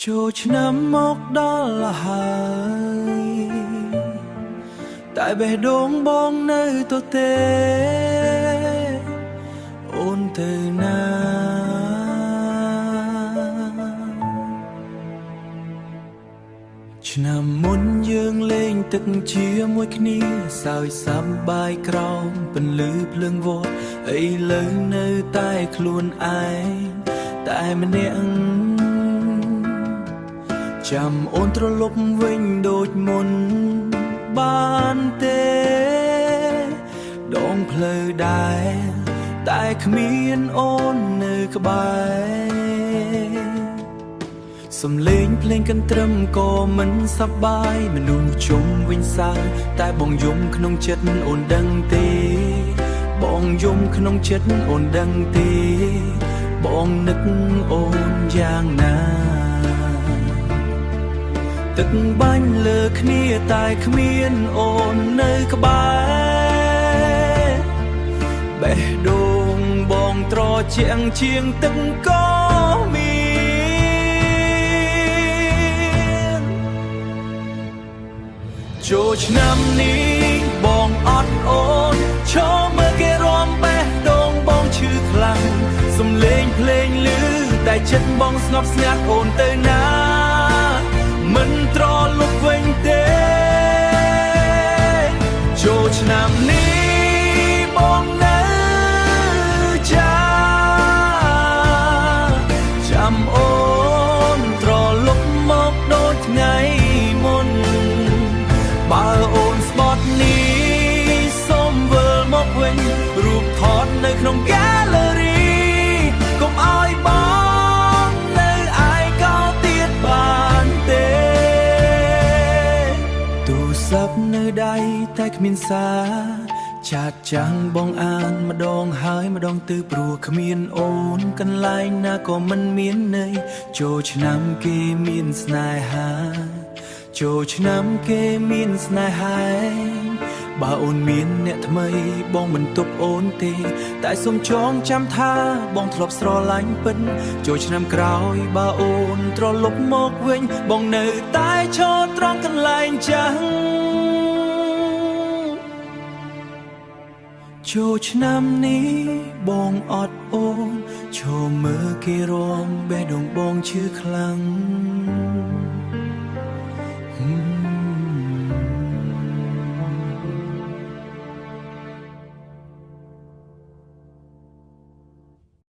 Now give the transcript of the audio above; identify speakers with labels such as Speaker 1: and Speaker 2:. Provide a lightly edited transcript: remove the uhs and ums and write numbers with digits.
Speaker 1: ចូលឆ្នាំមកដល់ហើយតែបេះដូងបងនៅទទេអូនទៅណាឆ្នាំមុនយើងលេងទឹកជាមួយគ្នាសើចសប្បាយក្រោមពន្លឺភ្លើងវត្តឥឡូវនៅតែខ្លួនឯងតែម្នាក់ចាំអូនត្រឡប់វិញដូចមុនបានទេដងផ្លូវដែរតែគ្មានអូននៅក្បែរសំឡេងភ្លេងកន្ទ្រឹមក៏មិនសប្បាយមនុស្សជុំវិញសើតែបងយំក្នុងចិត្តអូនដឹងទេបងយំក្នុងចិត្តអូនដឹងទេបងនឹកអូនយ៉ាងណាទឹកបាញ់លើគ្នាតែគ្មានអូននៅក្បែរបេះដូងបងត្រជាក់ជាងទឹកក៏មានចូលឆ្នាំនេះបងអត់អូនឈរមើលគេរាំបេះដូងបងឈឺខ្លាំងសំឡេងភ្លេងឮតែចិត្តបងស្ងប់ស្ងាត់អូនទៅណាមិនត្រឡប់វិញទេចូលឆ្នាំនេះបងនៅចាំអូនត្រឡប់មកដូចថ្ងៃមុនបើអូនស្បត់នេះសូមវិលមកវិញរូបថតនៅក្នុង gallery កុំឲ្យបងនៅឯកោទៀតបានទេទូរស័ព្ទនៅដៃតែគ្មានសារចាត់ចាំងបងអានម្ដងហើយម្ដងទៅព្រោះគ្មានអូនកន្លែងណាក៏មិនមានន័យចូលឆ្នាំគេមានស្នេហាចូលឆ្នាំគេមានស្នេហាបើអូនមានអ្នកថ្មីបងមិនទុកអូនទេតែសូមចងចាំថាបងធ្លាប់ស្រឡាញ់ពិតចូលឆ្នាំក្រោយបើអូនត្រឡប់មកវិញបងនៅតែឈរត្រង់កន្លែងចាំងចូលឆ្នាំនេះបងអត់អូនឈរមើលគេរាំបេះដូងបងឈឺខ្លាំង